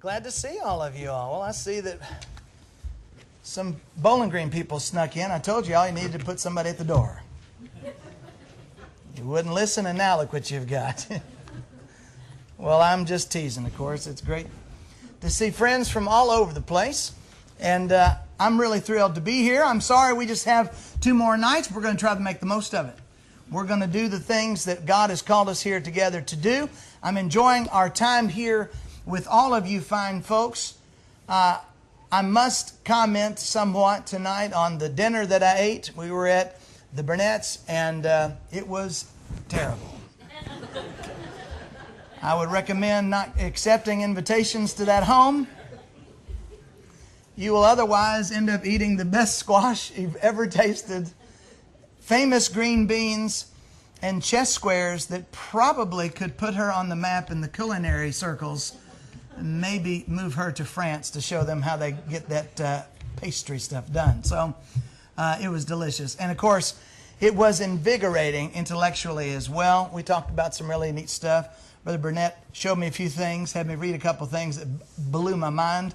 Glad to see all of you all. Well, I see that some Bowling Green people snuck in. I told you all you needed to put somebody at the door. You wouldn't listen, and now look what you've got. Well, I'm just teasing, of course. It's great to see friends from all over the place. And I'm really thrilled to be here. I'm sorry we just have 2 more nights. We're going to try to make the most of it. We're going to do the things that God has called us here together to do. I'm enjoying our time here with all of you fine folks. I must comment somewhat tonight on the dinner that I ate. We were at the Burnett's, and it was terrible. I would recommend not accepting invitations to that home. You will otherwise end up eating the best squash you've ever tasted, famous green beans, and chess squares that probably could put her on the map in the culinary circles and maybe move her to France to show them how they get that pastry stuff done. So it was delicious. And of course, it was invigorating intellectually as well. We talked about some really neat stuff. Brother Burnett showed me a few things, had me read a couple things that blew my mind.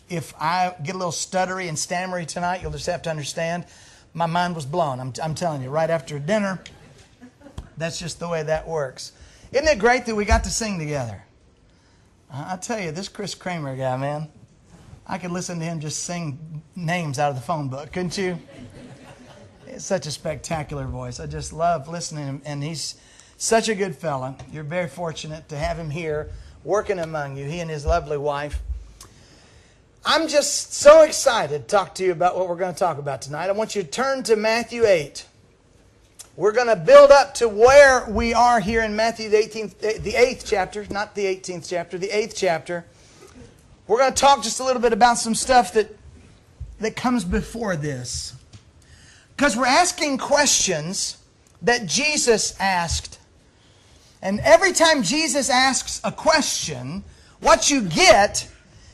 If I get a little stuttery and stammery tonight, you'll just have to understand. My mind was blown. I'm telling you, right after dinner, that's just the way that works. Isn't it great that we got to sing together? I tell you, this Chris Kramer guy, man, I could listen to him just sing names out of the phone book, couldn't you? It's such a spectacular voice. I just love listening to him, and he's such a good fella. You're very fortunate to have him here working among you, he and his lovely wife. I'm just so excited to talk to you about what we're going to talk about tonight. I want you to turn to Matthew 8. We're going to build up to where we are here in Matthew the 8th chapter, not the 18th chapter, the 8th chapter. We're going to talk just a little bit about some stuff that comes before this. Because we're asking questions that Jesus asked. And every time Jesus asks a question, what you get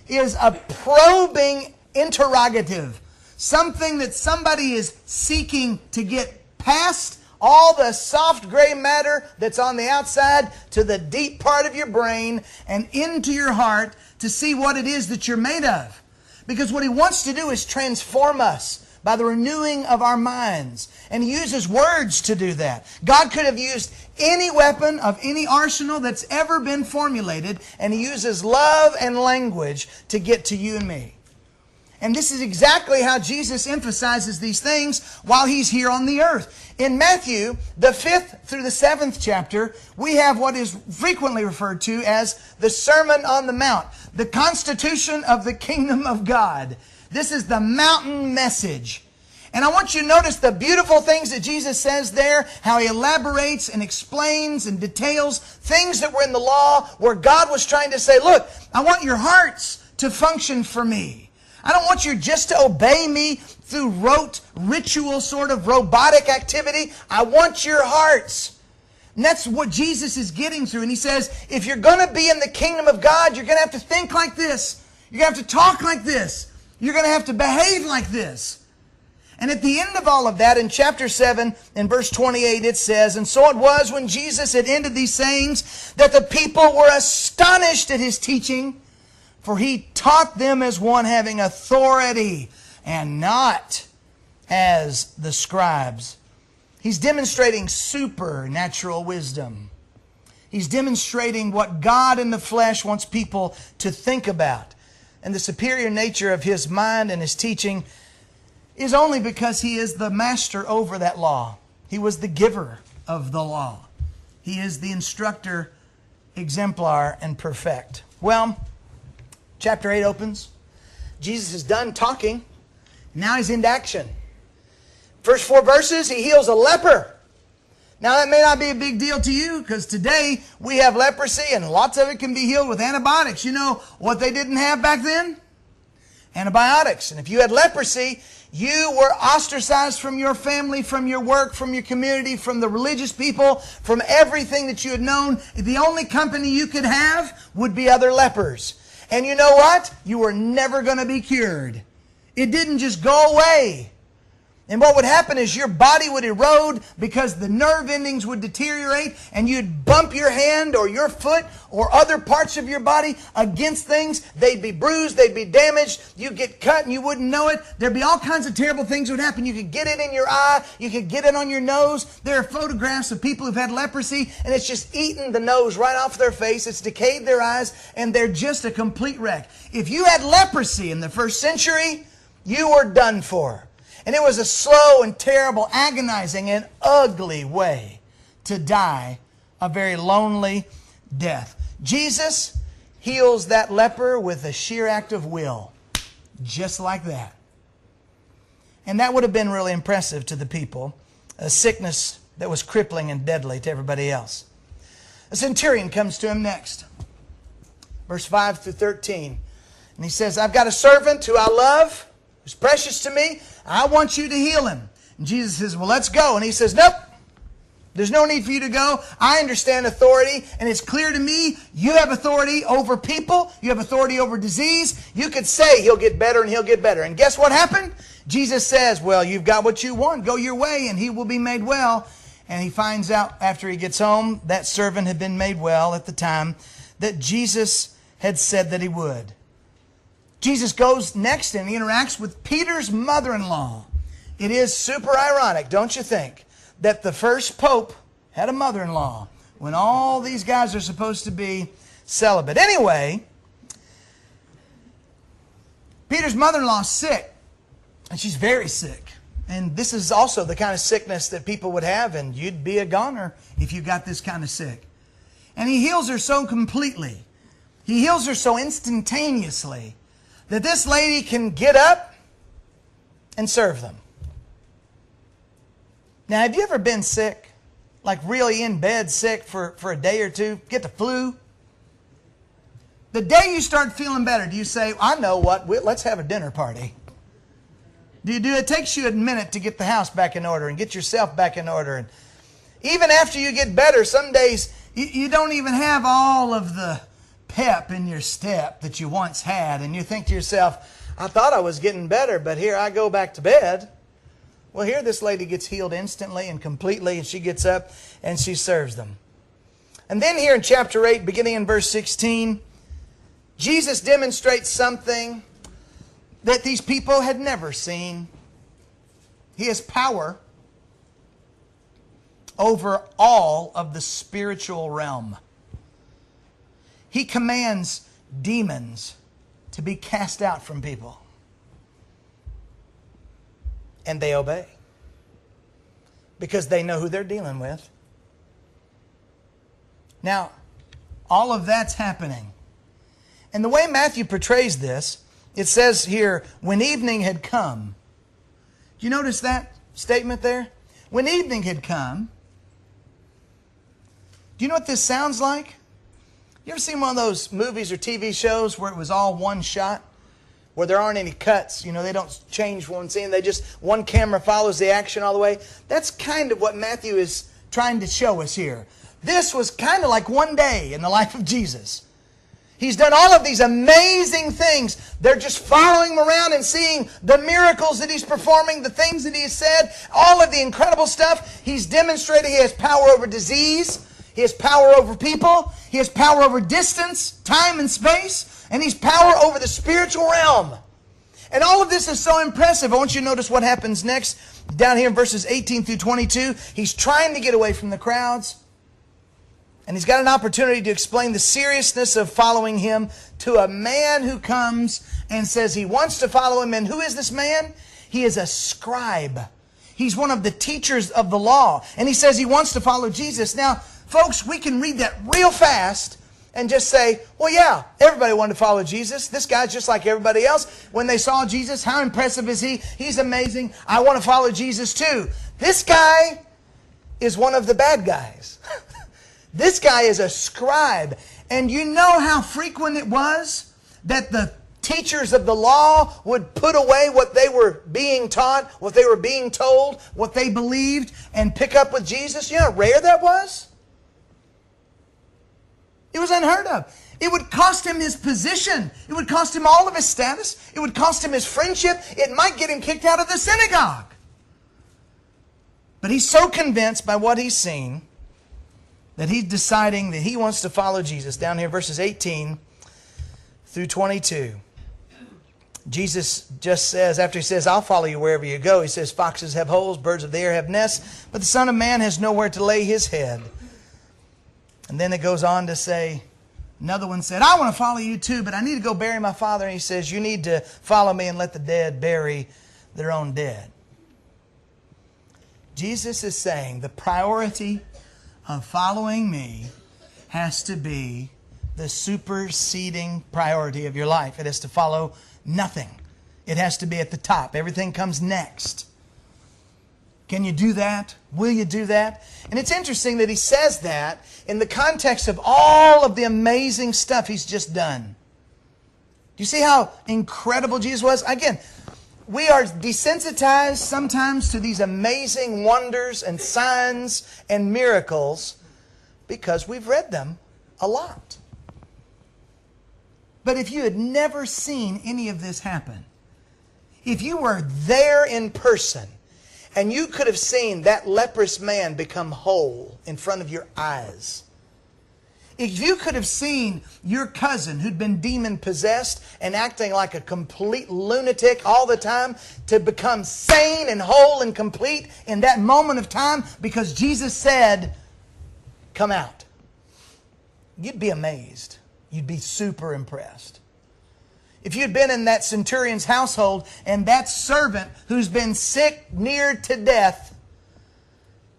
is a probing interrogative. Something that somebody is seeking to get past all the soft gray matter that's on the outside to the deep part of your brain and into your heart to see what it is that you're made of. Because what he wants to do is transform us by the renewing of our minds. And he uses words to do that. God could have used any weapon of any arsenal that's ever been formulated, and he uses love and language to get to you and me. And this is exactly how Jesus emphasizes these things while he's here on the earth. In Matthew, the 5th through the 7th chapter, we have what is frequently referred to as the Sermon on the Mount, the constitution of the kingdom of God. This is the mountain message. And I want you to notice the beautiful things that Jesus says there, how he elaborates and explains and details things that were in the law where God was trying to say, look, I want your hearts to function for me. I don't want you just to obey me through rote, ritual sort of robotic activity. I want your hearts. And that's what Jesus is getting through. And he says, if you're going to be in the kingdom of God, you're going to have to think like this. You're going to have to talk like this. You're going to have to behave like this. And at the end of all of that, in chapter 7, in verse 28, it says, and so it was when Jesus had ended these sayings that the people were astonished at his teaching, for he taught them as one having authority and not as the scribes. He's demonstrating supernatural wisdom. He's demonstrating what God in the flesh wants people to think about. And the superior nature of his mind and his teaching is only because he is the master over that law. He was the giver of the law. He is the instructor, exemplar, and perfect. Well, chapter 8 opens. Jesus is done talking. Now he's into action. First 4 verses, he heals a leper. Now that may not be a big deal to you because today we have leprosy and lots of it can be healed with antibiotics. You know what they didn't have back then? Antibiotics. And if you had leprosy, you were ostracized from your family, from your work, from your community, from the religious people, from everything that you had known. The only company you could have would be other lepers. And you know what? You were never going to be cured. It didn't just go away. And what would happen is your body would erode because the nerve endings would deteriorate, and you'd bump your hand or your foot or other parts of your body against things. They'd be bruised, they'd be damaged, you'd get cut and you wouldn't know it. There'd be all kinds of terrible things that would happen. You could get it in your eye, you could get it on your nose. There are photographs of people who've had leprosy, and it's just eaten the nose right off their face. It's decayed their eyes, and they're just a complete wreck. If you had leprosy in the first century, you were done for. And it was a slow and terrible, agonizing and ugly way to die a very lonely death. Jesus heals that leper with a sheer act of will, just like that. And that would have been really impressive to the people, a sickness that was crippling and deadly to everybody else. A centurion comes to him next, verse 5 through 13. And he says, I've got a servant who I love, who's precious to me. I want you to heal him. And Jesus says, well, let's go. And he says, nope, there's no need for you to go. I understand authority, and it's clear to me you have authority over people. You have authority over disease. You could say he'll get better and he'll get better. And guess what happened? Jesus says, well, you've got what you want. Go your way and he will be made well. And he finds out after he gets home that servant had been made well at the time that Jesus had said that he would. Jesus goes next and he interacts with Peter's mother-in-law. It is super ironic, don't you think, that the first pope had a mother-in-law when all these guys are supposed to be celibate. Anyway, Peter's mother-in-law is sick, and she's very sick. And this is also the kind of sickness that people would have, and you'd be a goner if you got this kind of sick. And he heals her so completely. He heals her so instantaneously that this lady can get up and serve them. Now, have you ever been sick? Like really in bed sick for a day or two? Get the flu? The day you start feeling better, do you say, I know what, let's have a dinner party? Do you do it? It takes you a minute to get the house back in order and get yourself back in order. And even after you get better, some days you don't even have all of the pep in your step that you once had, and you think to yourself, I thought I was getting better, but here I go back to bed. Well, here this lady gets healed instantly and completely, and she gets up and she serves them. And then here in chapter 8, beginning in verse 16, Jesus demonstrates something that these people had never seen. He has power over all of the spiritual realm. He commands demons to be cast out from people. And they obey. Because they know who they're dealing with. Now, all of that's happening. And the way Matthew portrays this, it says here, when evening had come. Do you notice that statement there? When evening had come. Do you know what this sounds like? You ever seen one of those movies or TV shows where it was all one shot? Where there aren't any cuts. You know, they don't change one scene. They just, one camera follows the action all the way. That's kind of what Matthew is trying to show us here. This was kind of like one day in the life of Jesus. He's done all of these amazing things. They're just following him around and seeing the miracles that he's performing, the things that he has said, all of the incredible stuff. He's demonstrated he has power over disease. He has power over people. He has power over distance, time, and space. And he's power over the spiritual realm. And all of this is so impressive. I want you to notice what happens next. Down here in verses 18 through 22. He's trying to get away from the crowds. And he's got an opportunity to explain the seriousness of following him to a man who comes and says he wants to follow him. And who is this man? He is a scribe. He's one of the teachers of the law. And he says he wants to follow Jesus. Now, folks, we can read that real fast and just say, well, yeah, everybody wanted to follow Jesus. This guy's just like everybody else. When they saw Jesus, how impressive is he? He's amazing. I want to follow Jesus too. This guy is one of the bad guys. This guy is a scribe. And you know how frequent it was that the teachers of the law would put away what they were being taught, what they were being told, what they believed, and pick up with Jesus? You know how rare that was? It was unheard of. It would cost him his position. It would cost him all of his status. It would cost him his friendship. It might get him kicked out of the synagogue. But he's so convinced by what he's seen that he's deciding that he wants to follow Jesus. Down here, verses 18 through 22. Jesus just says, after he says, I'll follow you wherever you go, he says, foxes have holes, birds of the air have nests, but the Son of Man has nowhere to lay his head. And then it goes on to say, another one said, I want to follow you too, but I need to go bury my father. And he says, you need to follow me and let the dead bury their own dead. Jesus is saying the priority of following me has to be the superseding priority of your life. It has to follow nothing. It has to be at the top. Everything comes next. Can you do that? Will you do that? And it's interesting that he says that in the context of all of the amazing stuff he's just done. Do you see how incredible Jesus was? Again, we are desensitized sometimes to these amazing wonders and signs and miracles because we've read them a lot. But if you had never seen any of this happen, if you were there in person and you could have seen that leprous man become whole in front of your eyes, if you could have seen your cousin who'd been demon-possessed and acting like a complete lunatic all the time to become sane and whole and complete in that moment of time because Jesus said, come out, you'd be amazed. You'd be super impressed. If you'd been in that centurion's household and that servant who's been sick near to death,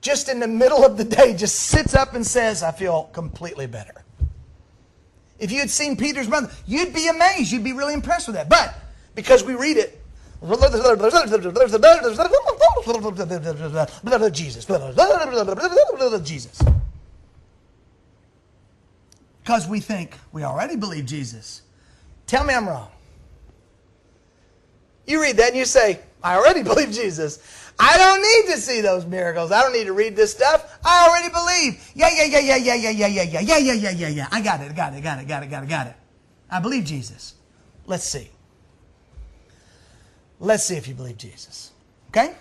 just in the middle of the day, just sits up and says, I feel completely better. If you had seen Peter's brother, you'd be amazed. You'd be really impressed with that. But because we read it, Jesus, Jesus. Because we think we already believe Jesus. Tell me I'm wrong. You read that and you say, I already believe Jesus. I don't need to see those miracles. I don't need to read this stuff. I already believe. Yeah. I got it. I believe Jesus. Let's see. Let's see if you believe Jesus. Okay?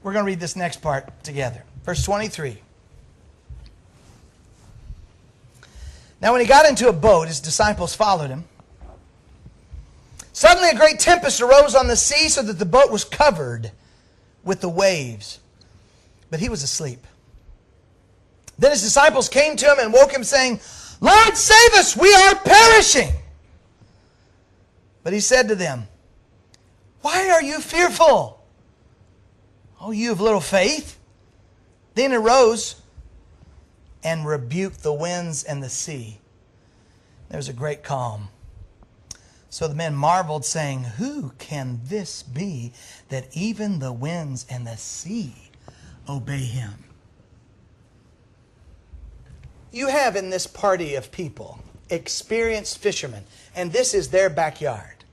We're going to read this next part together. Verse 23. Now when he got into a boat, his disciples followed him. Suddenly a great tempest arose on the sea so that the boat was covered with the waves. But he was asleep. Then his disciples came to him and woke him, saying, Lord, save us, we are perishing. But he said to them, why are you fearful? Oh, you of little faith. Then he arose and rebuked the winds and the sea. There was a great calm. So the men marveled, saying, who can this be that even the winds and the sea obey him? You have in this party of people experienced fishermen, and this is their backyard.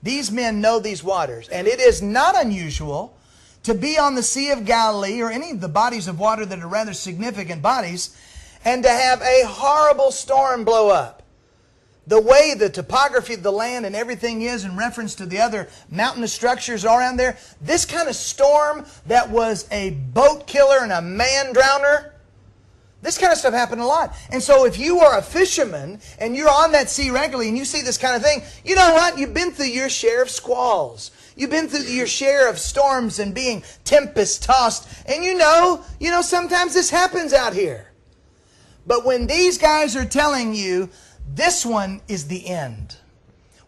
These men know these waters, and it is not unusual to be on the Sea of Galilee or any of the bodies of water that are rather significant bodies, and to have a horrible storm blow up. The way the topography of the land and everything is in reference to the other mountainous structures all around there, this kind of storm that was a boat killer and a man drowner, this kind of stuff happened a lot. And so if you are a fisherman and you're on that sea regularly and you see this kind of thing, you know what? You've been through your share of squalls. You've been through your share of storms and being tempest-tossed. And you know sometimes this happens out here. But when these guys are telling you, this one is the end.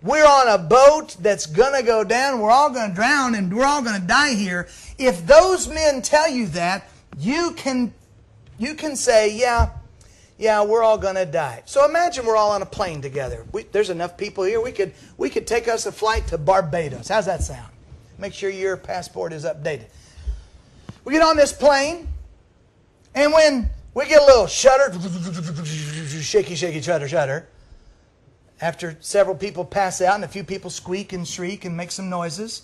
We're on a boat that's going to go down. We're all going to drown and we're all going to die here. If those men tell you that, you can say, yeah, we're all going to die. So imagine we're all on a plane together. There's enough people here. We could take us a flight to Barbados. How's that sound? Make sure your passport is updated. We get on this plane, and when we get a little shudder, shaky, shudder. After several people pass out and a few people squeak and shriek and make some noises,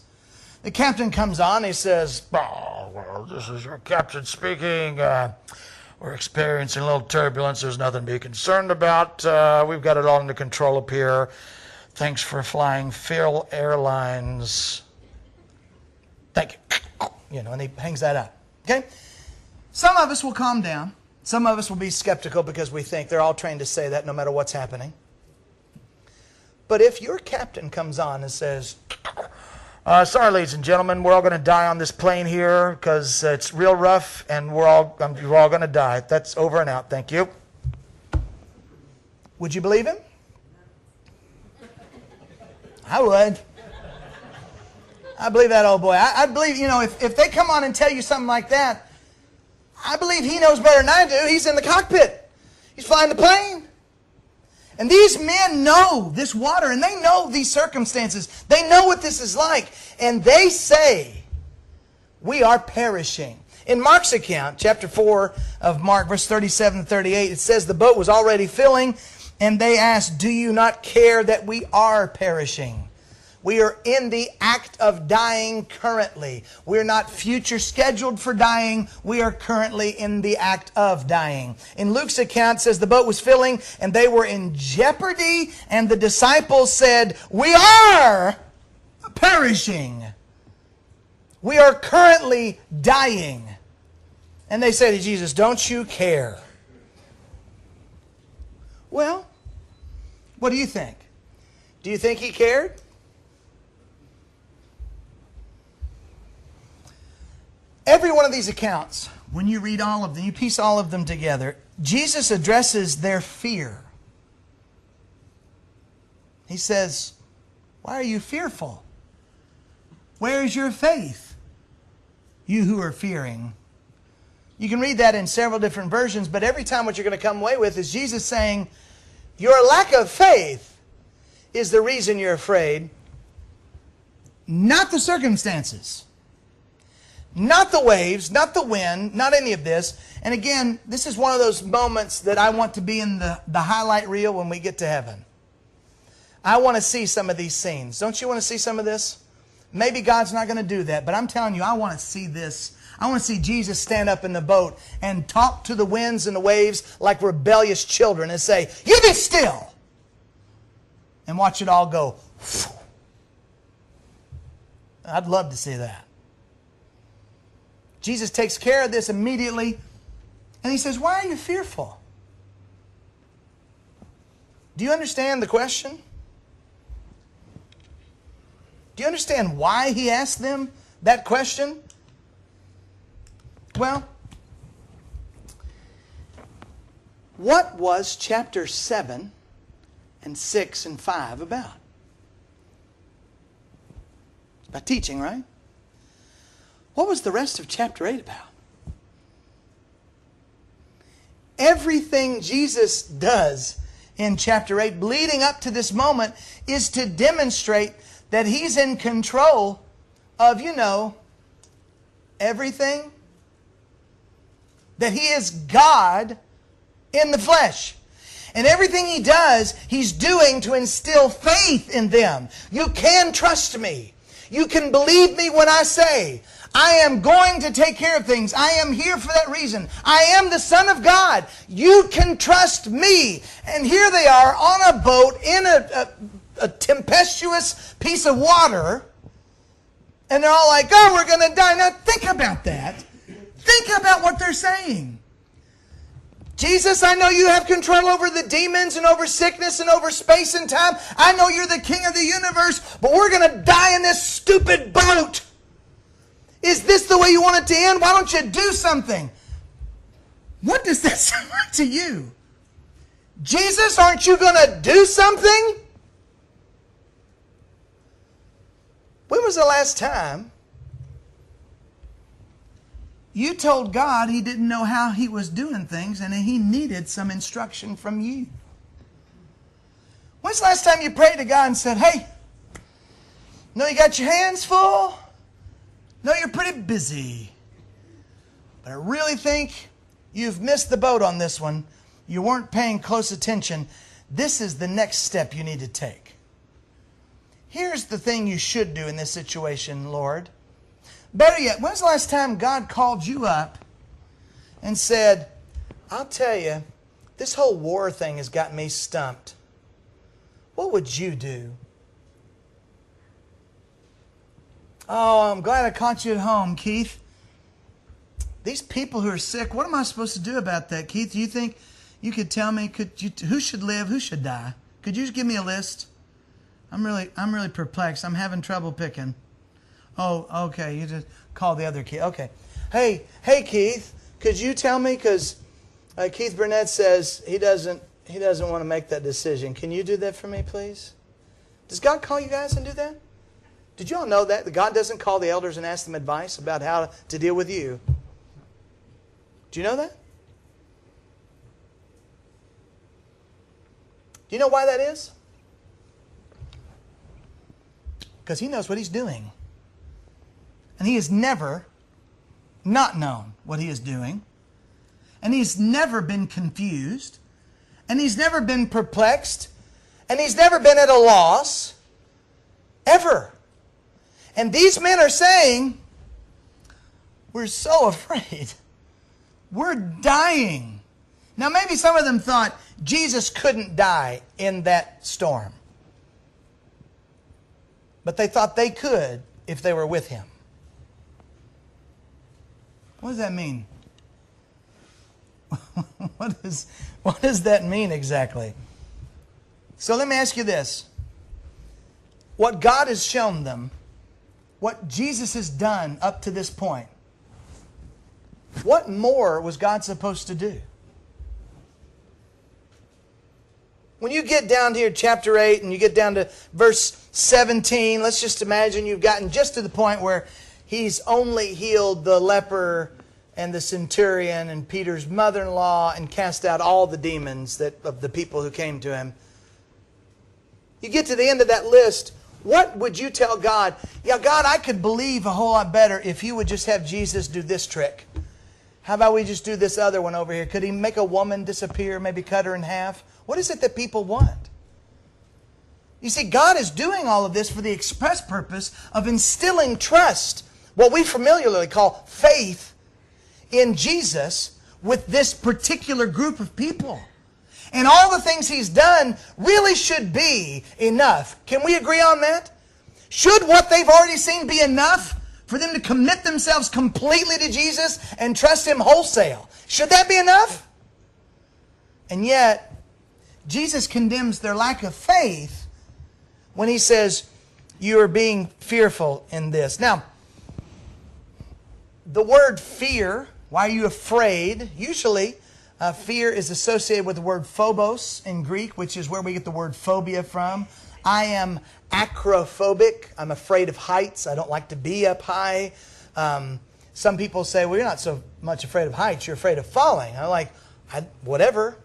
the captain comes on. He says, "Oh, well, this is your captain speaking. We're experiencing a little turbulence. There's nothing to be concerned about. We've got it all under control up here. Thanks for flying Phil Airlines. Thank you." And he hangs that up. Okay? Some of us will calm down. Some of us will be skeptical because we think they're all trained to say that no matter what's happening. But if your captain comes on and says, sorry, ladies and gentlemen, we're all going to die on this plane here because it's real rough and we're all going to die. That's over and out. Thank you. Would you believe him? I would. I believe that old boy. I believe, if they come on and tell you something like that, I believe he knows better than I do. He's in the cockpit. He's flying the plane. And these men know this water, and they know these circumstances. They know what this is like. And they say, we are perishing. In Mark's account, chapter 4 of Mark, verse 37 and 38, it says the boat was already filling, and they asked, do you not care that we are perishing? We are in the act of dying currently. We're not future scheduled for dying. We are currently in the act of dying. In Luke's account, it says the boat was filling and they were in jeopardy. And the disciples said, we are perishing. We are currently dying. And they said to Jesus, don't you care? Well, what do you think? Do you think he cared? Every one of these accounts, when you read all of them, you piece all of them together, Jesus addresses their fear. He says, why are you fearful? Where is your faith? You who are fearing. You can read that in several different versions, but every time what you're going to come away with is Jesus saying, your lack of faith is the reason you're afraid, not the circumstances. Not the waves, not the wind, not any of this. And again, this is one of those moments that I want to be in the highlight reel when we get to heaven. I want to see some of these scenes. Don't you want to see some of this? Maybe God's not going to do that, but I'm telling you, I want to see this. I want to see Jesus stand up in the boat and talk to the winds and the waves like rebellious children and say, you be still! And watch it all go. I'd love to see that. Jesus takes care of this immediately, and he says, why are you fearful? Do you understand the question? Do you understand why he asked them that question? Well, what was chapter 7 and 6 and 5 about? It's about teaching, right? What was the rest of chapter 8 about? Everything Jesus does in chapter 8, leading up to this moment, is to demonstrate that he's in control of, everything. That he is God in the flesh. And everything he does, he's doing to instill faith in them. You can trust me. You can believe me when I say, I am going to take care of things. I am here for that reason. I am the Son of God. You can trust me. And here they are on a boat in a tempestuous piece of water. And they're all like, oh, we're going to die. Now think about that. Think about what they're saying. Jesus, I know you have control over the demons and over sickness and over space and time. I know you're the king of the universe, but we're going to die in this stupid boat. Is this the way you want it to end? Why don't you do something? What does that sound like to you? Jesus, aren't you going to do something? When was the last time you told God he didn't know how he was doing things and he needed some instruction from you? When's the last time you prayed to God and said, hey, know you got your hands full? No, you're pretty busy. But I really think you've missed the boat on this one. You weren't paying close attention. This is the next step you need to take. Here's the thing you should do in this situation, Lord. Better yet, when's the last time God called you up and said, I'll tell you, this whole war thing has got me stumped. What would you do? Oh, I'm glad I caught you at home, Keith. these people who are sick, what am I supposed to do about that? Keith, do you think you could tell me who should live, who should die? Could you just give me a list? I'm really perplexed. I'm having trouble picking. Oh, okay. You just call the other kid. Okay. Hey, Keith, could you tell me? Because Keith Burnett says he doesn't want to make that decision. Can you do that for me, please? Does God call you guys and do that? Did you all know that God doesn't call the elders and ask them advice about how to deal with you? Do you know that? Do you know why that is? Because He knows what He's doing. And He has never not known what He is doing. And He's never been confused. And He's never been perplexed. And He's never been at a loss. Ever. And these men are saying, we're so afraid. We're dying. Now maybe some of them thought Jesus couldn't die in that storm. But they thought they could if they were with Him. What does that mean? What does that mean exactly? So let me ask you this. What God has shown them, what Jesus has done up to this point, what more was God supposed to do? When you get down to here, chapter 8, and you get down to verse 17, let's just imagine you've gotten just to the point where He's only healed the leper and the centurion and Peter's mother-in-law and cast out all the demons of the people who came to Him. You get to the end of that list, what would you tell God? Yeah, God, I could believe a whole lot better if You would just have Jesus do this trick. How about we just do this other one over here? Could He make a woman disappear, maybe cut her in half? What is it that people want? You see, God is doing all of this for the express purpose of instilling trust, what we familiarly call faith, in Jesus with this particular group of people. And all the things He's done really should be enough. Can we agree on that? Should what they've already seen be enough for them to commit themselves completely to Jesus and trust Him wholesale? Should that be enough? And yet, Jesus condemns their lack of faith when He says, you are being fearful in this. Now, the word fear, why are you afraid? Usually, fear is associated with the word phobos in Greek, which is where we get the word phobia from. I am acrophobic. I'm afraid of heights. I don't like to be up high. Some people say, well, you're not so much afraid of heights. You're afraid of falling. I'm like, whatever.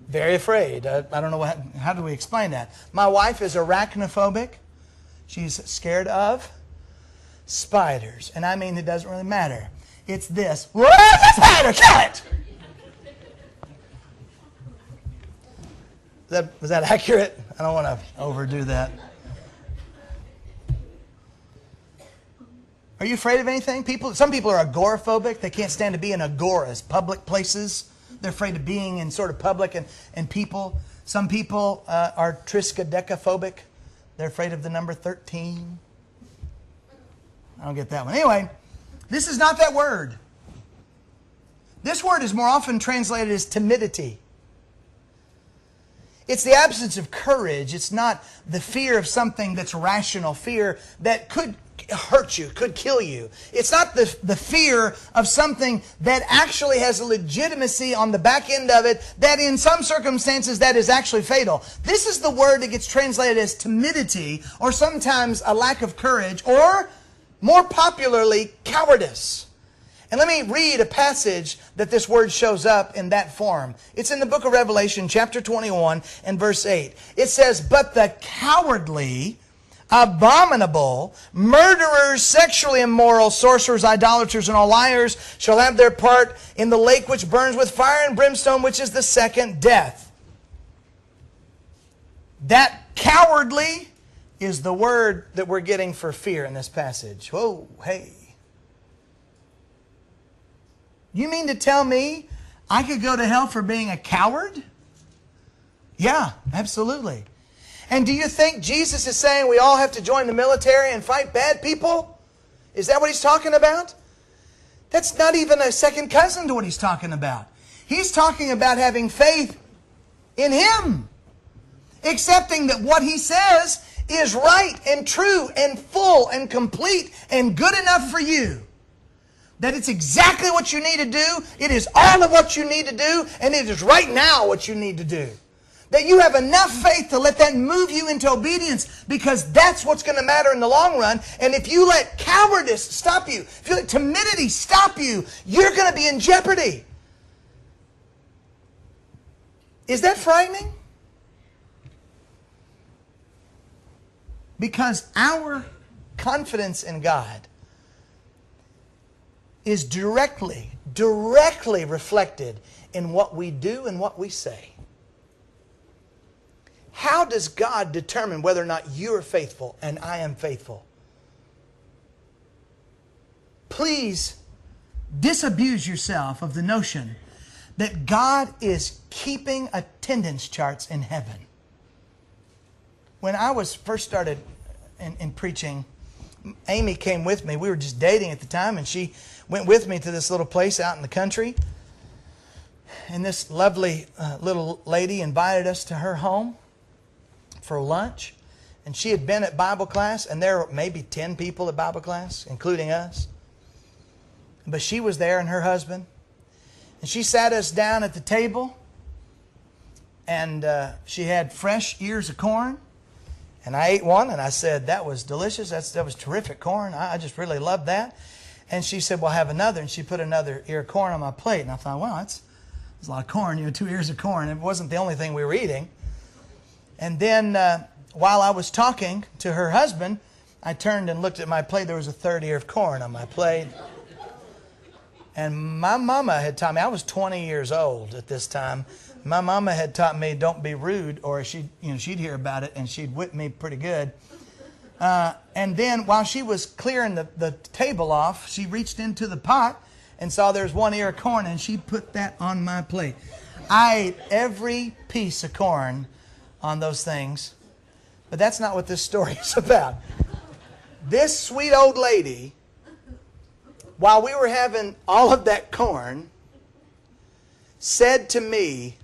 Very afraid. I don't know how do we explain that. My wife is arachnophobic. She's scared of spiders. And I mean, it doesn't really matter. It's this. Where's the spider? Kill it! Was that accurate? I don't want to overdo that. Are you afraid of anything? Some people are agoraphobic. They can't stand to be in agoras, public places. They're afraid of being in sort of public and people. Some people are triskaidekaphobic. They're afraid of the number 13. I don't get that one. Anyway, this is not that word. This word is more often translated as timidity. It's the absence of courage. It's not the fear of something that's rational, fear that could hurt you, could kill you. It's not the fear of something that actually has a legitimacy on the back end of it, that in some circumstances that is actually fatal. This is the word that gets translated as timidity, or sometimes a lack of courage, or more popularly, cowardice. And let me read a passage that this word shows up in that form. It's in the book of Revelation, chapter 21 and verse 8. It says, but the cowardly, abominable, murderers, sexually immoral, sorcerers, idolaters, and all liars shall have their part in the lake which burns with fire and brimstone, which is the second death. That cowardly is the word that we're getting for fear in this passage. Whoa, hey. You mean to tell me I could go to hell for being a coward? Yeah, absolutely. And do you think Jesus is saying we all have to join the military and fight bad people? Is that what He's talking about? That's not even a second cousin to what he's talking about. He's talking about having faith in Him. Accepting that what He says is right and true and full and complete and good enough for you. That it's exactly what you need to do. It is all of what you need to do. And it is right now what you need to do. That you have enough faith to let that move you into obedience, because that's what's going to matter in the long run. And if you let cowardice stop you, if you let timidity stop you, you're going to be in jeopardy. Is that frightening? Because our confidence in God is directly reflected in what we do and what we say. How does God determine whether or not you are faithful and I am faithful? Please disabuse yourself of the notion that God is keeping attendance charts in heaven. When I was first started in preaching, Amy came with me. We were just dating at the time, and she went with me to this little place out in the country. And this lovely little lady invited us to her home for lunch. And she had been at Bible class, and there were maybe 10 people at Bible class, including us. But she was there and her husband. And she sat us down at the table, and she had fresh ears of corn. And I ate one, and I said, that was delicious. That was terrific corn. I just really loved that. And she said, well, have another. And she put another ear of corn on my plate. And I thought, well, that's a lot of corn, 2 ears of corn. It wasn't the only thing we were eating. And then while I was talking to her husband, I turned and looked at my plate. There was a third ear of corn on my plate. And my mama had taught me, I was 20 years old at this time. My mama had taught me, don't be rude, or she'd hear about it and she'd whip me pretty good. And then while she was clearing the table off, she reached into the pot and saw there's one ear of corn, and she put that on my plate. I ate every piece of corn on those things. But that's not what this story is about. This sweet old lady, while we were having all of that corn, said to me,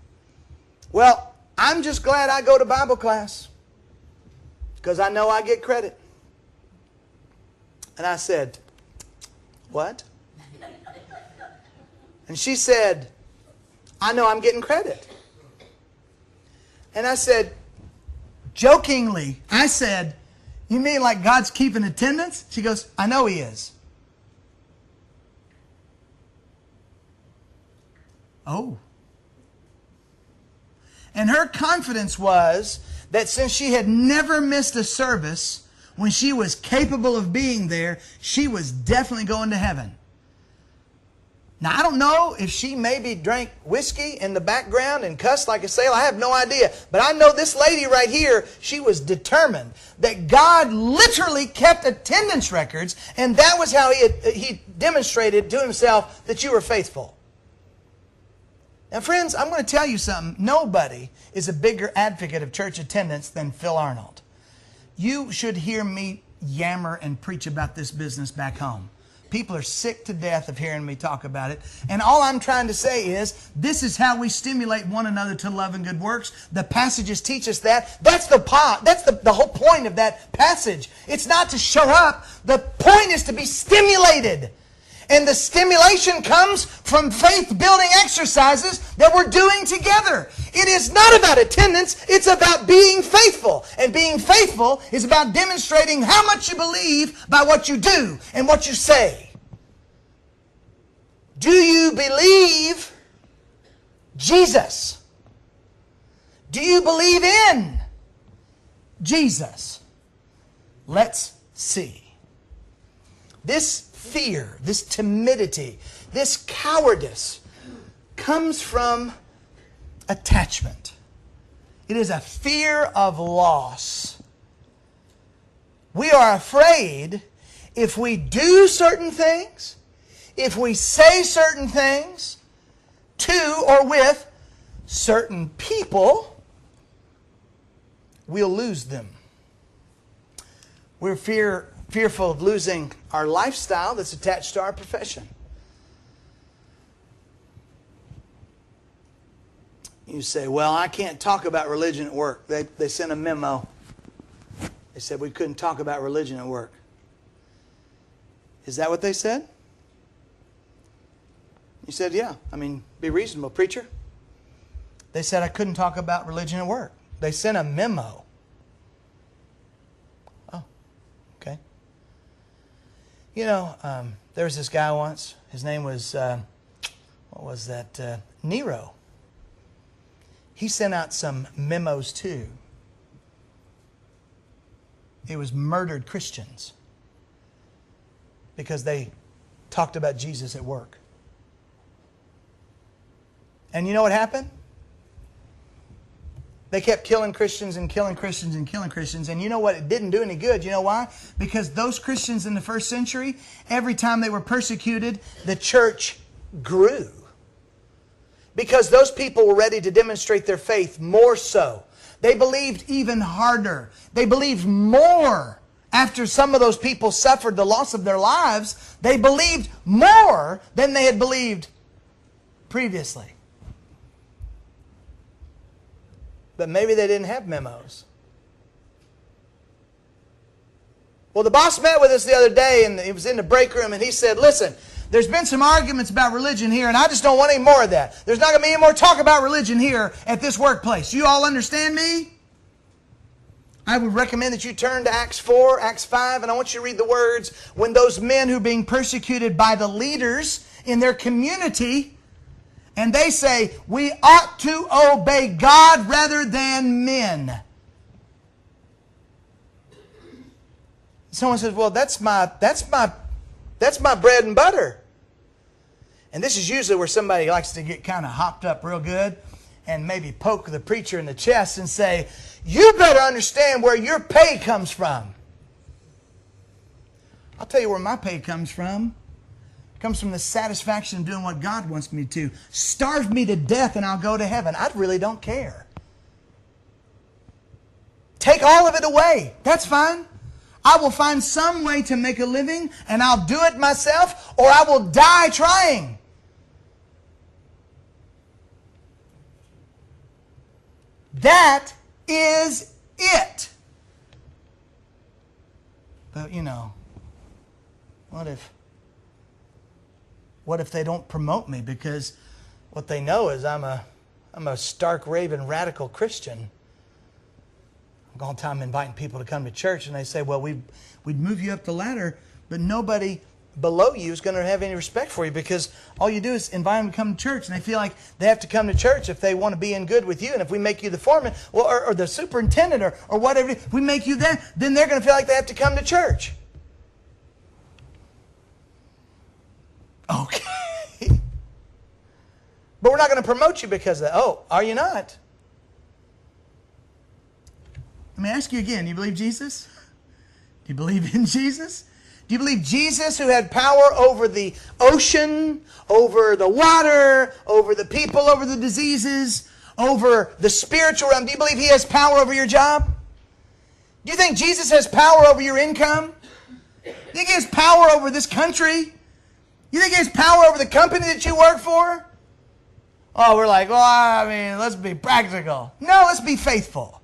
well, I'm just glad I go to Bible class because I know I get credit. And I said, what? And she said, I know I'm getting credit. And I said, jokingly, I said, you mean like God's keeping attendance? She goes, I know He is. Oh. And her confidence was that since she had never missed a service when she was capable of being there, she was definitely going to heaven. Now, I don't know if she maybe drank whiskey in the background and cussed like a sailor. I have no idea. But I know this lady right here, she was determined that God literally kept attendance records, and that was how He demonstrated to Himself that you were faithful. Now, friends, I'm going to tell you something. Nobody is a bigger advocate of church attendance than Phil Arnold. You should hear me yammer and preach about this business back home. People are sick to death of hearing me talk about it. And all I'm trying to say is, this is how we stimulate one another to love and good works. The passages teach us that. That's the whole point of that passage. It's not to show up. The point is to be stimulated. And the stimulation comes from faith-building exercises that we're doing together. It is not about attendance. It's about being faithful. And being faithful is about demonstrating how much you believe by what you do and what you say. Do you believe Jesus? Do you believe in Jesus? Let's see. This fear, this timidity, this cowardice comes from attachment. It is a fear of loss. We are afraid if we do certain things, if we say certain things to or with certain people, we'll lose them. We're fearful of losing our lifestyle that's attached to our profession. You say, well, I can't talk about religion at work. They sent a memo. They said we couldn't talk about religion at work. Is that what they said? You said, yeah. I mean, be reasonable, preacher. They said I couldn't talk about religion at work. They sent a memo. Oh, okay. You know, there was this guy once. His name was, what was that? Nero. He sent out some memos too. It was murdered Christians because they talked about Jesus at work. And you know what happened? They kept killing Christians and killing Christians and killing Christians. And you know what? It didn't do any good. You know why? Because those Christians in the first century, every time they were persecuted, the church grew. Because those people were ready to demonstrate their faith more so. They believed even harder. They believed more. After some of those people suffered the loss of their lives, they believed more than they had believed previously. But maybe they didn't have memos. Well, the boss met with us the other day, and he was in the break room, and he said, listen, there's been some arguments about religion here, and I just don't want any more of that. There's not going to be any more talk about religion here at this workplace. You all understand me? I would recommend that you turn to Acts 4, Acts 5, and I want you to read the words when those men who are being persecuted by the leaders in their community, and they say, we ought to obey God rather than men. Someone says, well, that's my bread and butter. And this is usually where somebody likes to get kind of hopped up real good and maybe poke the preacher in the chest and say, you better understand where your pay comes from. I'll tell you where my pay comes from. It comes from the satisfaction of doing what God wants me to. Starve me to death and I'll go to heaven. I really don't care. Take all of it away. That's fine. I will find some way to make a living and I'll do it myself or I will die trying. That is it. But you know, what if they don't promote me because what they know is I'm a stark raving radical Christian. I'm all the time inviting people to come to church and they say, well, we'd move you up the ladder, but nobody below you is going to have any respect for you because all you do is invite them to come to church and they feel like they have to come to church if they want to be in good with you. And if we make you the foreman or the superintendent or whatever, if we make you that, then they're going to feel like they have to come to church. Okay. But we're not going to promote you because of that. Oh, are you not? Let me ask you again. Do you believe Jesus? Do you believe in Jesus? Do you believe Jesus, who had power over the ocean, over the water, over the people, over the diseases, over the spiritual realm, do you believe He has power over your job? Do you think Jesus has power over your income? Do you think He has power over this country? You think He has power over the company that you work for? Oh, we're like, well, I mean, let's be practical. No, let's be faithful.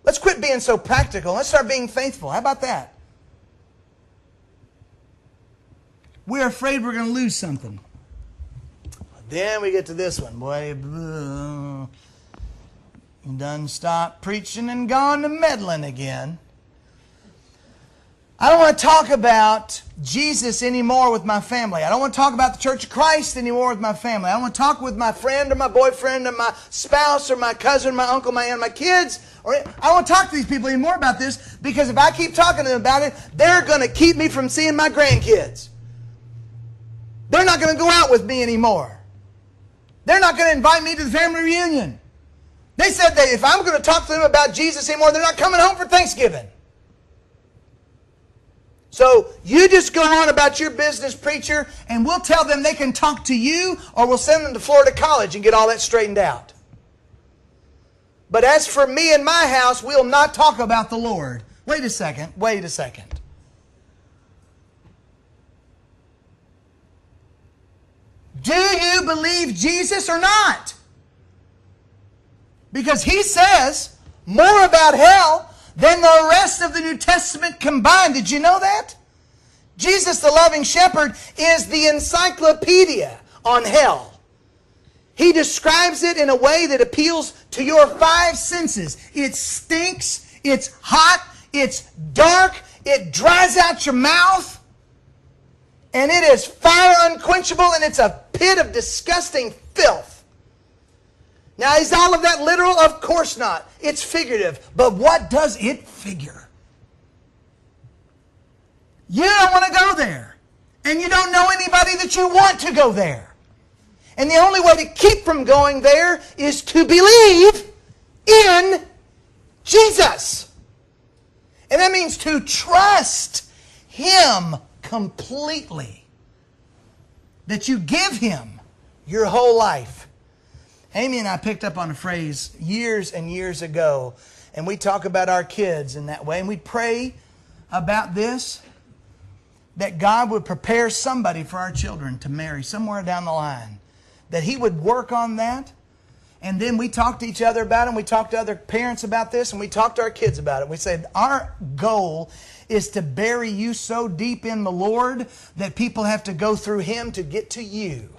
Let's quit being so practical. Let's start being faithful. How about that? We're afraid we're going to lose something. Then we get to this one. Boy, you done stopped preaching and gone to meddling again. I don't want to talk about Jesus anymore with my family. I don't want to talk about the Church of Christ anymore with my family. I don't want to talk with my friend or my boyfriend or my spouse or my cousin, my uncle, my aunt, my kids. I don't want to talk to these people anymore about this because if I keep talking to them about it, they're going to keep me from seeing my grandkids. They're not going to go out with me anymore. They're not going to invite me to the family reunion. They said that if I'm going to talk to them about Jesus anymore, they're not coming home for Thanksgiving. So you just go on about your business, preacher, and we'll tell them they can talk to you or we'll send them to Florida College and get all that straightened out. But as for me and my house, we'll not talk about the Lord. Wait a second. Do you believe Jesus or not? Because he says more about hell than the rest of the New Testament combined. Did you know that? Jesus, the loving shepherd, is the encyclopedia on hell. He describes it in a way that appeals to your five senses. It stinks, it's hot, it's dark, it dries out your mouth, and it is fire unquenchable, and it's a pit of disgusting filth. Now, is all of that literal? Of course not. It's figurative. But what does it figure? You don't want to go there. And you don't know anybody that you want to go there. And the only way to keep from going there is to believe in Jesus. And that means to trust Him completely. That you give Him your whole life. Amy and I picked up on a phrase years and years ago. And we talk about our kids in that way. And we pray about this. That God would prepare somebody for our children to marry somewhere down the line. That He would work on that. And then we talk to each other about it. And we talk to other parents about this. And we talk to our kids about it. We said, our goal is to bury you so deep in the Lord that people have to go through Him to get to you.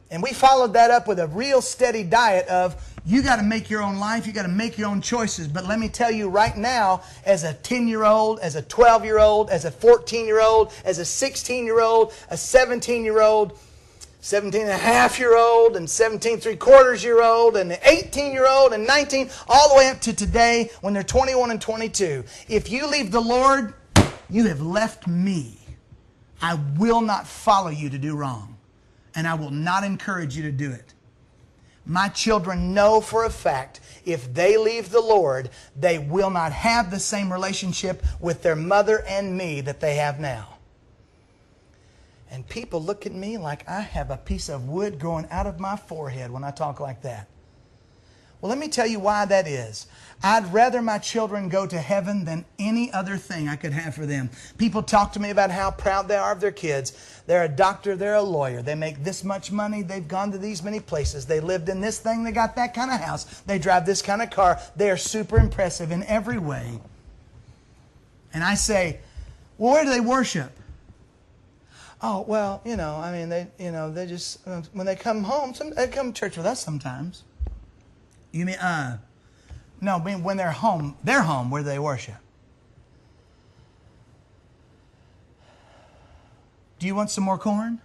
And we followed that up with a real steady diet of, you got to make your own life, you got to make your own choices. But let me tell you right now, as a 10-year-old, as a 12-year-old, as a 14-year-old, as a 16-year-old, a 17-year-old, 17-and-a-half-year-old, and 17-3/4-year-old, and an 18-year-old, and 19, all the way up to today when they're 21 and 22. If you leave the Lord, you have left me. I will not follow you to do wrong. And I will not encourage you to do it. My children know for a fact, if they leave the Lord, they will not have the same relationship with their mother and me that they have now. And people look at me like I have a piece of wood growing out of my forehead when I talk like that. Well, let me tell you why that is. I'd rather my children go to heaven than any other thing I could have for them. People talk to me about how proud they are of their kids. They're a doctor, they're a lawyer. They make this much money, they've gone to these many places. They lived in this thing, they got that kind of house. They drive this kind of car. They are super impressive in every way. And I say, well, where do they worship? Oh, well, they just, when they come home, they come to church with us sometimes. You mean, no, I mean when they're home where they worship. Do you want some more corn?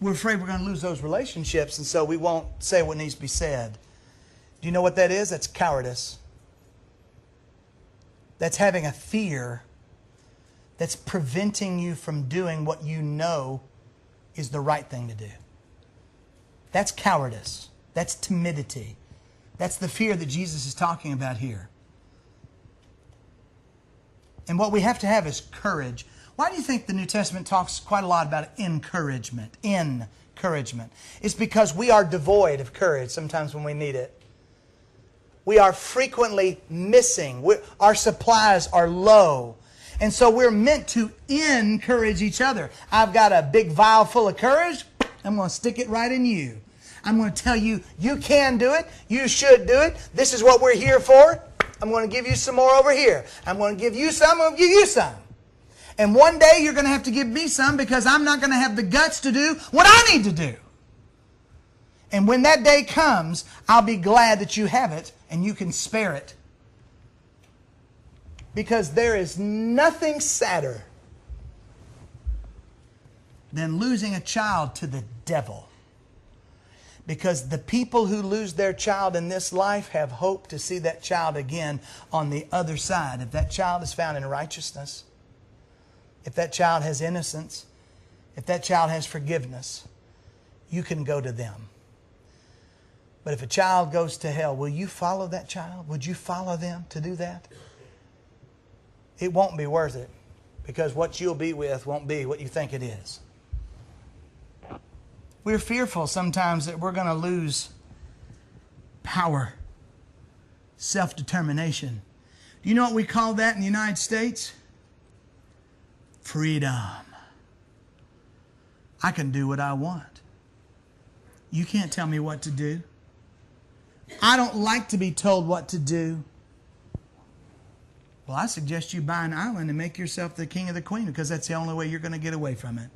We're afraid we're going to lose those relationships, and so we won't say what needs to be said. Do you know what that is? That's cowardice. That's having a fear that's preventing you from doing what you know is the right thing to do. That's cowardice. That's timidity. That's the fear that Jesus is talking about here. And what we have to have is courage. Why do you think the New Testament talks quite a lot about encouragement? Encouragement. It's because we are devoid of courage sometimes when we need it. We are frequently missing. Our supplies are low. And so we're meant to encourage each other. I've got a big vial full of courage. I'm going to stick it right in you. I'm going to tell you, you can do it. You should do it. This is what we're here for. I'm going to give you some more over here. I'm going to give you some. I'm going to give you some. And one day you're going to have to give me some because I'm not going to have the guts to do what I need to do. And when that day comes, I'll be glad that you have it and you can spare it. Because there is nothing sadder than losing a child to the devil. Because the people who lose their child in this life have hope to see that child again on the other side. If that child is found in righteousness, if that child has innocence, if that child has forgiveness, you can go to them. But if a child goes to hell, will you follow that child? Would you follow them to do that? It won't be worth it, because what you'll be with won't be what you think it is. We're fearful sometimes that we're going to lose power, self-determination. Do you know what we call that in the United States? freedom. I can do what I want. You can't tell me what to do. I don't like to be told what to do. Well, I suggest you buy an island and make yourself the king or the queen, because that's the only way you're going to get away from it.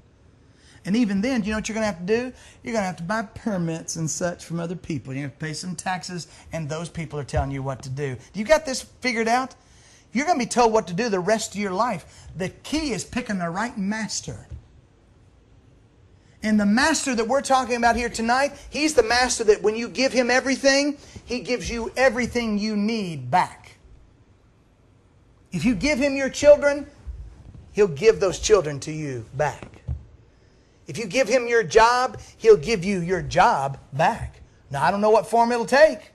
And even then, you know what you're going to have to do? You're going to have to buy permits and such from other people. You have to pay some taxes, and those people are telling you what to do. Do you got this figured out? You're going to be told what to do the rest of your life. The key is picking the right master. And the master that we're talking about here tonight, he's the master that when you give him everything, he gives you everything you need back. If you give him your children, he'll give those children to you back. If you give him your job, he'll give you your job back. Now, I don't know what form it'll take,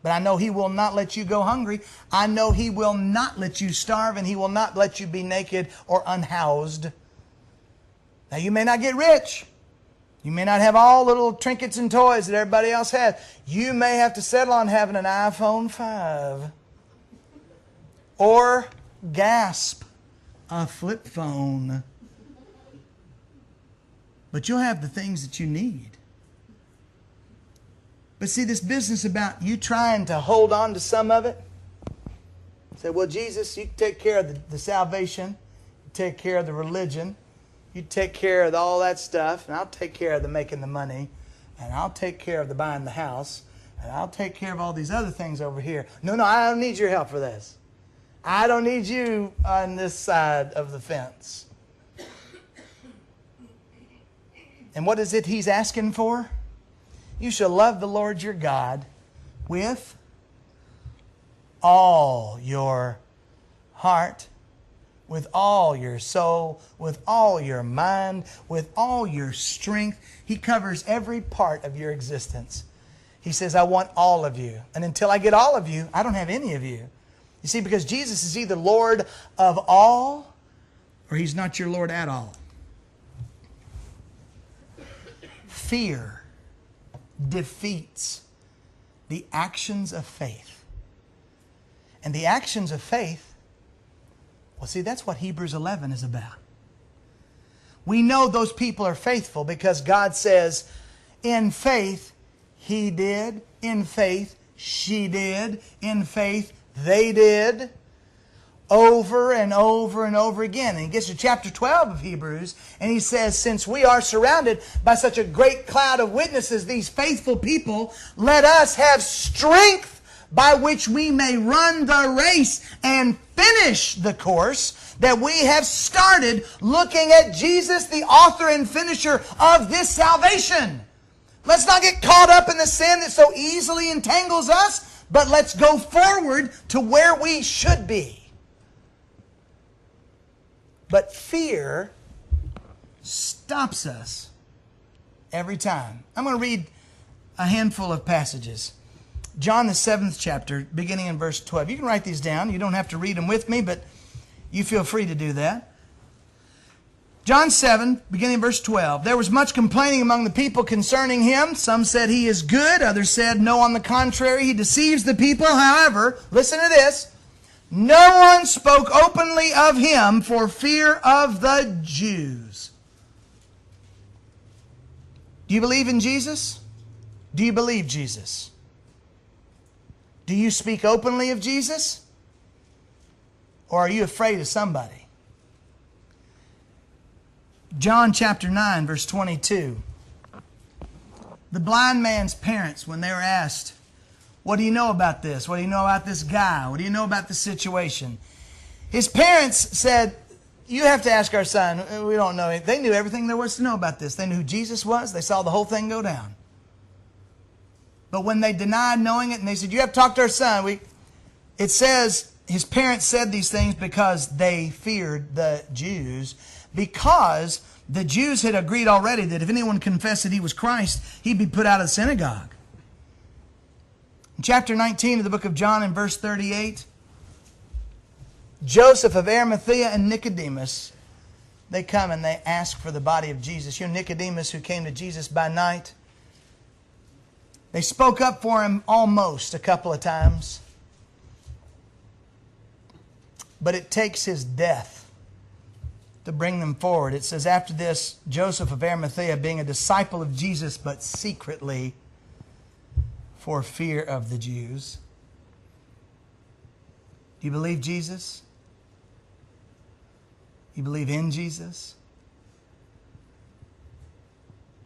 but I know he will not let you go hungry. I know he will not let you starve, and he will not let you be naked or unhoused. Now, you may not get rich. You may not have all the little trinkets and toys that everybody else has. You may have to settle on having an iPhone 5. Or, gasp, a flip phone. But you'll have the things that you need. But see, this business about you trying to hold on to some of it. Say, well, Jesus, you take care of the salvation. You take care of the religion. You take care of all that stuff, and I'll take care of the making the money, and I'll take care of the buying the house, and I'll take care of all these other things over here. No, I don't need your help for this. I don't need you on this side of the fence. And what is it he's asking for? You shall love the Lord your God with all your heart, with all your soul, with all your mind, with all your strength. He covers every part of your existence. He says, I want all of you. And until I get all of you, I don't have any of you. You see, because Jesus is either Lord of all, or he's not your Lord at all. Fear defeats the actions of faith. And the actions of faith, well, see, that's what Hebrews 11 is about. We know those people are faithful because God says, in faith, he did. In faith, she did. In faith, they did. Over and over and over again. And he gets to chapter 12 of Hebrews, and he says, since we are surrounded by such a great cloud of witnesses, these faithful people, let us have strength by which we may run the race and finish the course that we have started, looking at Jesus, the author and finisher of this salvation. Let's not get caught up in the sin that so easily entangles us, but let's go forward to where we should be. But fear stops us every time. I'm going to read a handful of passages. John, the 7th chapter, beginning in verse 12. You can write these down. You don't have to read them with me, but you feel free to do that. John 7, beginning in verse 12. There was much complaining among the people concerning him. Some said he is good. Others said, no, on the contrary, he deceives the people. However, listen to this. No one spoke openly of him for fear of the Jews. Do you believe in Jesus? Do you believe Jesus? Do you speak openly of Jesus? Or are you afraid of somebody? John chapter 9, verse 22. The blind man's parents, when they were asked, what do you know about this? What do you know about this guy? What do you know about this situation? His parents said, you have to ask our son. We don't know. They knew everything there was to know about this. They knew who Jesus was. They saw the whole thing go down. But when they denied knowing it, and they said, you have to talk to our son. It says his parents said these things because they feared the Jews, because the Jews had agreed already that if anyone confessed that he was Christ, he'd be put out of the synagogue. In chapter 19 of the book of John, in verse 38, Joseph of Arimathea and Nicodemus, they come and they ask for the body of Jesus. You know, Nicodemus, who came to Jesus by night, they spoke up for him almost a couple of times. But it takes his death to bring them forward. It says, after this, Joseph of Arimathea, being a disciple of Jesus, but secretly for fear of the Jews. Do you believe Jesus? You believe in Jesus?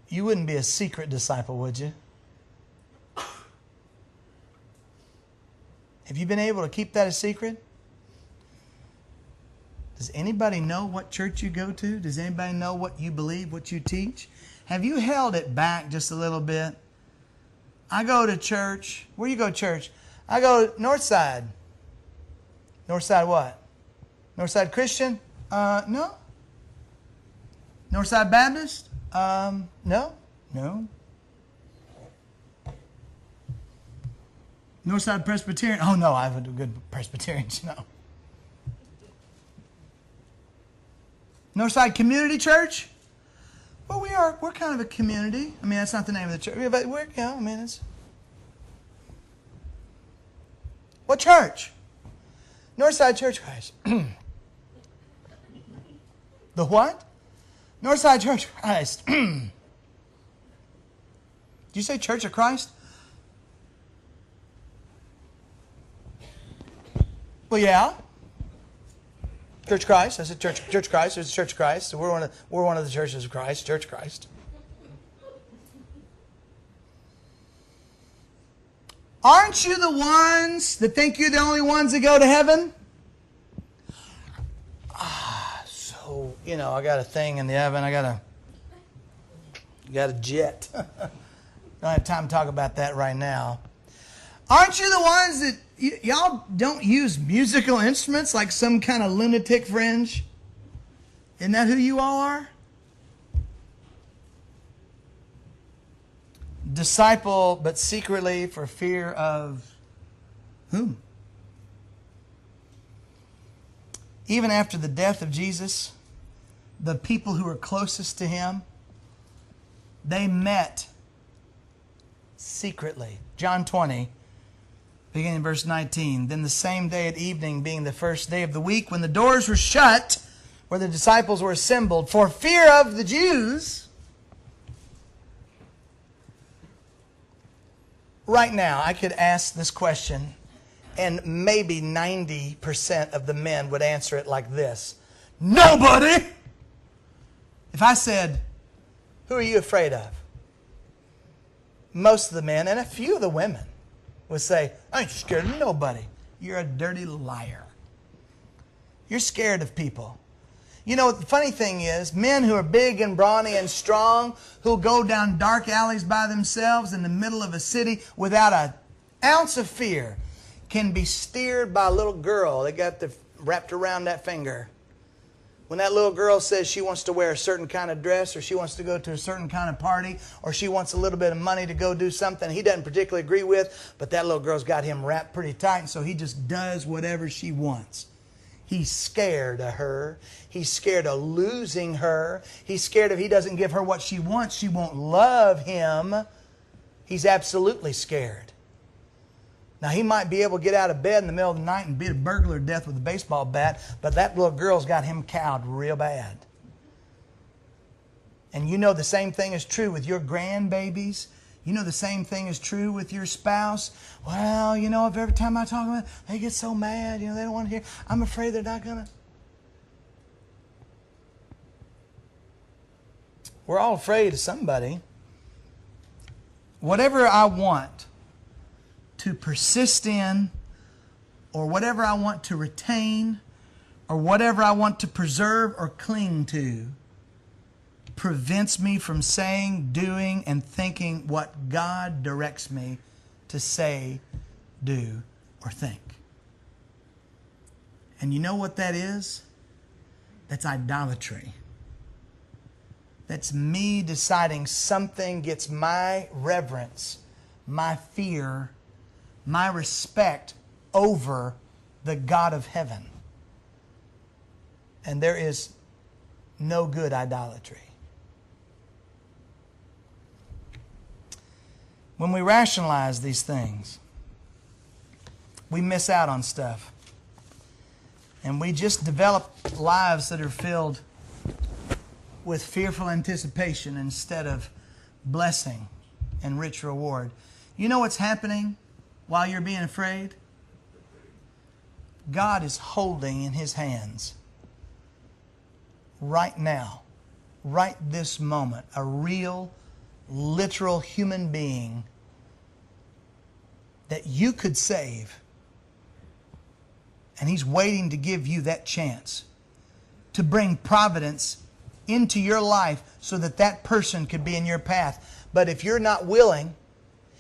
You wouldn't be a secret disciple, would you? Have you been able to keep that a secret? Does anybody know what church you go to? Does anybody know what you believe, what you teach? Have you held it back just a little bit? I go to church. Where you go to church? I go Northside. Northside what? Northside Christian? No. Northside Baptist? No. No. Northside Presbyterian? Oh no, I haven't a good Presbyterians, no. Northside Community Church? Well, we're kind of a community. I mean, that's not the name of the church. But it's... What church? Northside Church of Christ. The what? Northside Church of Christ. Did you say Church of Christ? Well, yeah. Church of Christ. I said Church of Christ. There's a Church of Christ. So we're one of the churches of Christ. Church of Christ. Aren't you the ones that think you're the only ones that go to heaven? So, I got a thing in the oven. I got a jet. Don't have time to talk about that right now. Aren't you the ones that y'all don't use musical instruments like some kind of lunatic fringe? Isn't that who you all are? Disciple, but secretly for fear of whom? Even after the death of Jesus, the people who were closest to him, they met secretly. John 20, beginning in verse 19. Then the same day at evening, being the first day of the week, when the doors were shut, where the disciples were assembled, for fear of the Jews. Right now, I could ask this question, and maybe 90% of the men would answer it like this. Nobody! If I said, who are you afraid of? Most of the men, and a few of the women, would say, I ain't scared of nobody. You're a dirty liar. You're scared of people. You know, the funny thing is, men who are big and brawny and strong, who go down dark alleys by themselves in the middle of a city without an ounce of fear, can be steered by a little girl that got wrapped around that finger. When that little girl says she wants to wear a certain kind of dress, or she wants to go to a certain kind of party, or she wants a little bit of money to go do something he doesn't particularly agree with, but that little girl's got him wrapped pretty tight, and so he just does whatever she wants. He's scared of her. He's scared of losing her. He's scared if he doesn't give her what she wants, she won't love him. He's absolutely scared. Now, he might be able to get out of bed in the middle of the night and beat a burglar to death with a baseball bat, but that little girl's got him cowed real bad. And you know the same thing is true with your grandbabies. You know the same thing is true with your spouse. Well, if every time I talk about it, they get so mad, they don't want to hear. I'm afraid they're not going to. We're all afraid of somebody. Whatever I want to persist in, or whatever I want to retain, or whatever I want to preserve or cling to, prevents me from saying, doing, and thinking what God directs me to say, do, or think. And you know what that is? That's idolatry. That's me deciding something gets my reverence, my fear, my respect over the God of heaven. And there is no good idolatry. When we rationalize these things, we miss out on stuff. And we just develop lives that are filled with fearful anticipation instead of blessing and rich reward. You know what's happening while you're being afraid? God is holding in His hands right now, right this moment, a real, literal human being that you could save. And He's waiting to give you that chance to bring providence into your life so that that person could be in your path. But if you're not willing,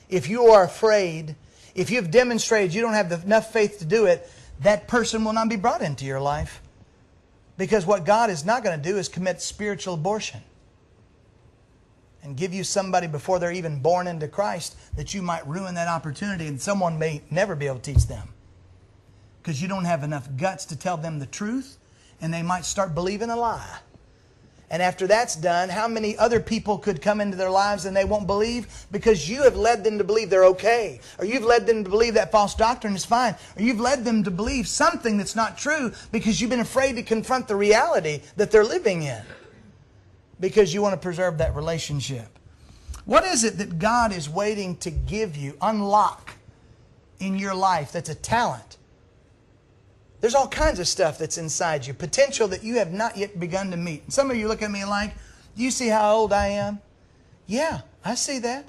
if you are afraid, if you've demonstrated you don't have enough faith to do it, that person will not be brought into your life. Because what God is not going to do is commit spiritual abortion and give you somebody before they're even born into Christ that you might ruin that opportunity and someone may never be able to teach them. Because you don't have enough guts to tell them the truth and they might start believing a lie. And after that's done, how many other people could come into their lives and they won't believe? Because you have led them to believe they're okay. Or you've led them to believe that false doctrine is fine. Or you've led them to believe something that's not true because you've been afraid to confront the reality that they're living in. Because you want to preserve that relationship. What is it that God is waiting to give you, unlock in your life that's a talent? There's all kinds of stuff that's inside you, potential that you have not yet begun to meet. Some of you look at me like, do you see how old I am? Yeah, I see that.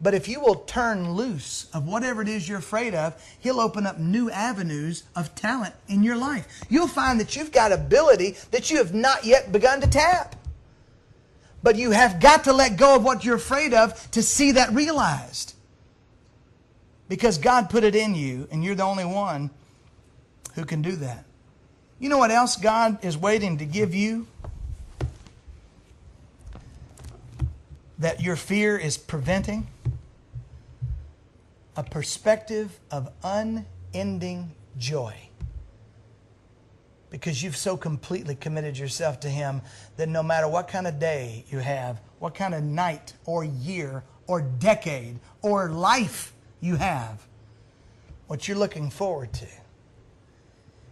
But if you will turn loose of whatever it is you're afraid of, He'll open up new avenues of talent in your life. You'll find that you've got ability that you have not yet begun to tap. But you have got to let go of what you're afraid of to see that realized. Because God put it in you, and you're the only one who can do that. You know what else God is waiting to give you? That your fear is preventing? A perspective of unending joy. Because you've so completely committed yourself to Him that no matter what kind of day you have, what kind of night or year or decade or life you have, what you're looking forward to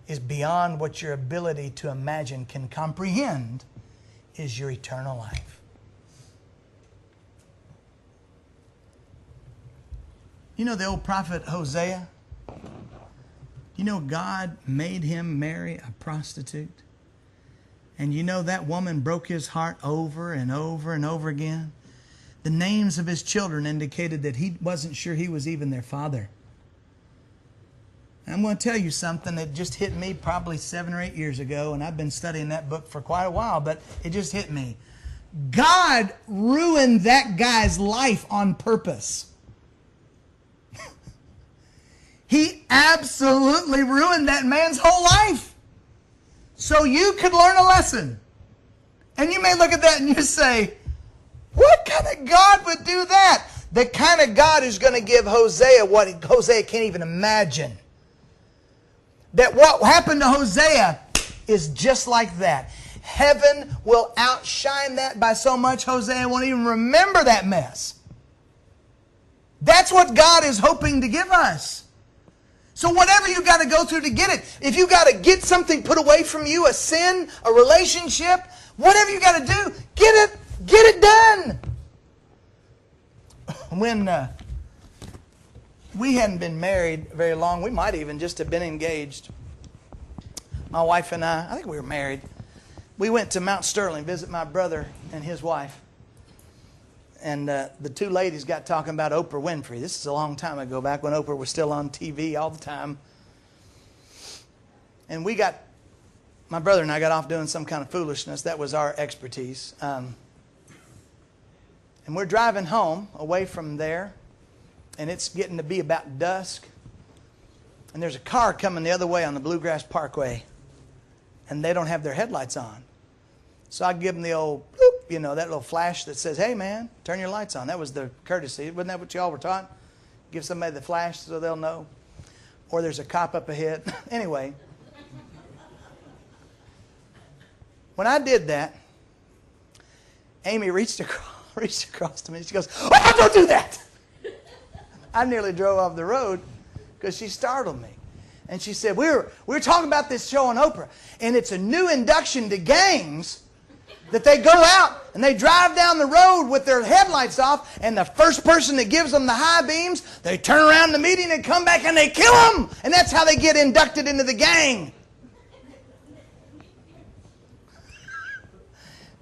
is beyond what your ability to imagine can comprehend, is your eternal life. You know the old prophet Hosea? You know God made him marry a prostitute? And you know that woman broke his heart over and over and over again? The names of his children indicated that he wasn't sure he was even their father. I'm going to tell you something that just hit me probably 7 or 8 years ago, and I've been studying that book for quite a while, but it just hit me. God ruined that guy's life on purpose. He absolutely ruined that man's whole life. So you could learn a lesson. And you may look at that and you say, what kind of God would do that? The kind of God who's going to give Hosea what Hosea can't even imagine. That what happened to Hosea is just like that. Heaven will outshine that by so much Hosea won't even remember that mess. That's what God is hoping to give us. So whatever you've got to go through to get it, if you've got to get something put away from you, a sin, a relationship, whatever you got to do, get it done. When we hadn't been married very long, we might even just have been engaged. My wife and I think we were married. We went to Mount Sterling, visit my brother and his wife. And the two ladies got talking about Oprah Winfrey. This is a long time ago, back when Oprah was still on TV all the time. And my brother and I got off doing some kind of foolishness. That was our expertise. And we're driving home away from there. And it's getting to be about dusk. And there's a car coming the other way on the Bluegrass Parkway. And they don't have their headlights on. So I give them the old, bloop, that little flash that says, hey man, turn your lights on. That was the courtesy. Wasn't that what y'all were taught? Give somebody the flash so they'll know. Or there's a cop up ahead. Anyway. When I did that, Amy reached across to me. She goes, oh, don't do that. I nearly drove off the road because she startled me. And she said, we were talking about this show on Oprah, and it's a new induction to gangs That they go out and they drive down the road with their headlights off, and the first person that gives them the high beams, they turn around the meeting and come back and they kill them. And that's how they get inducted into the gang.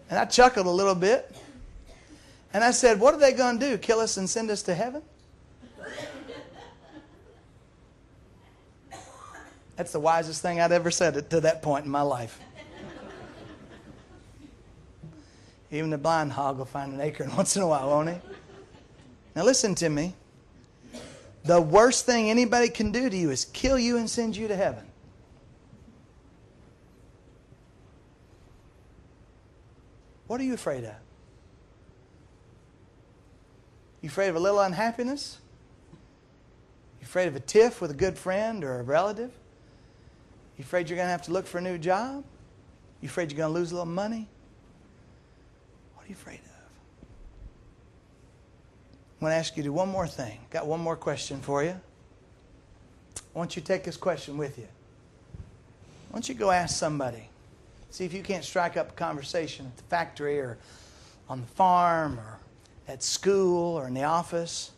And I chuckled a little bit. And I said, what are they going to do? Kill us and send us to heaven? That's the wisest thing I'd ever said to that point in my life. Even the blind hog will find an acorn once in a while, won't he? Now listen to me. The worst thing anybody can do to you is kill you and send you to heaven. What are you afraid of? You afraid of a little unhappiness? You afraid of a tiff with a good friend or a relative? You afraid you're going to have to look for a new job? You afraid you're going to lose a little money? What are you afraid of? I'm going to ask you to do one more thing. Got one more question for you. I want you to take this question with you. I want you to go ask somebody. See if you can't strike up a conversation at the factory or on the farm or at school or in the office.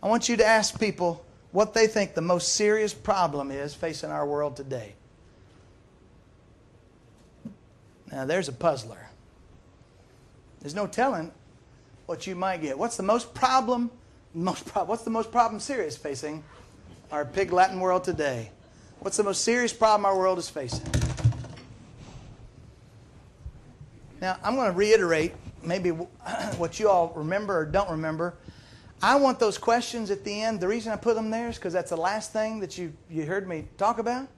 I want you to ask people what they think the most serious problem is facing our world today. Now there's a puzzler. There's no telling what you might get. What's the most problem serious facing our pig Latin world today? What's the most serious problem our world is facing? Now, I'm going to reiterate maybe what you all remember or don't remember. I want those questions at the end. The reason I put them there is because that's the last thing that you heard me talk about.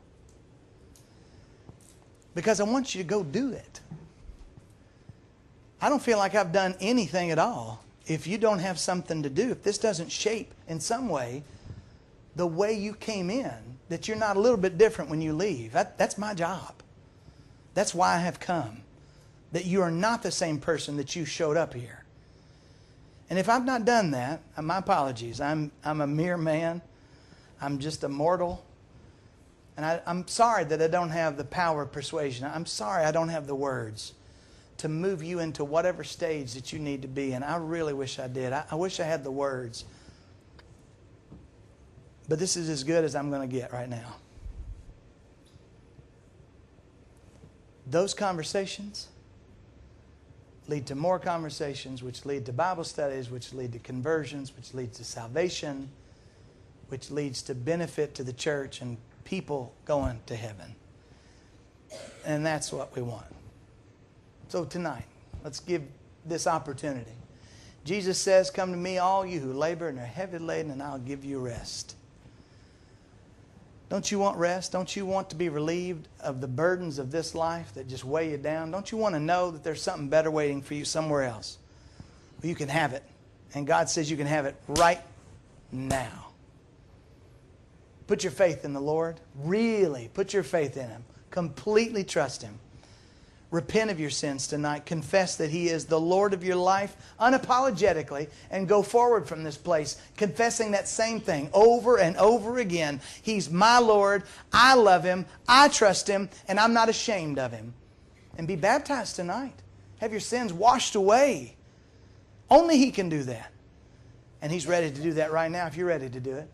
Because I want you to go do it. I don't feel like I've done anything at all if you don't have something to do. If this doesn't shape in some way the way you came in, that you're not a little bit different when you leave. That's my job. That's why I have come. That you are not the same person that you showed up here. And if I've not done that, my apologies. I'm a mere man. I'm just a mortal. And I'm sorry that I don't have the power of persuasion. I'm sorry I don't have the words to move you into whatever stage that you need to be in. I really wish I did. I wish I had the words. But this is as good as I'm going to get right now. Those conversations lead to more conversations, which lead to Bible studies, which lead to conversions, which leads to salvation, which leads to benefit to the church and people going to heaven. And that's what we want. So tonight, let's give this opportunity. Jesus says, come to me, all you who labor and are heavy laden, and I'll give you rest. Don't you want rest? Don't you want to be relieved of the burdens of this life that just weigh you down? Don't you want to know that there's something better waiting for you somewhere else? Well, you can have it. And God says you can have it right now. Put your faith in the Lord. Really put your faith in Him. Completely trust Him. Repent of your sins tonight. Confess that He is the Lord of your life unapologetically, and go forward from this place confessing that same thing over and over again. He's my Lord. I love Him. I trust Him, and I'm not ashamed of Him. And be baptized tonight. Have your sins washed away. Only He can do that. And He's ready to do that right now if you're ready to do it.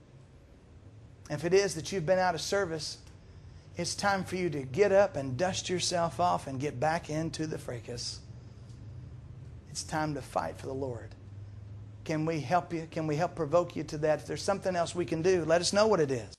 And if it is that you've been out of service, it's time for you to get up and dust yourself off and get back into the fracas. It's time to fight for the Lord. Can we help you? Can we help provoke you to that? If there's something else we can do, let us know what it is.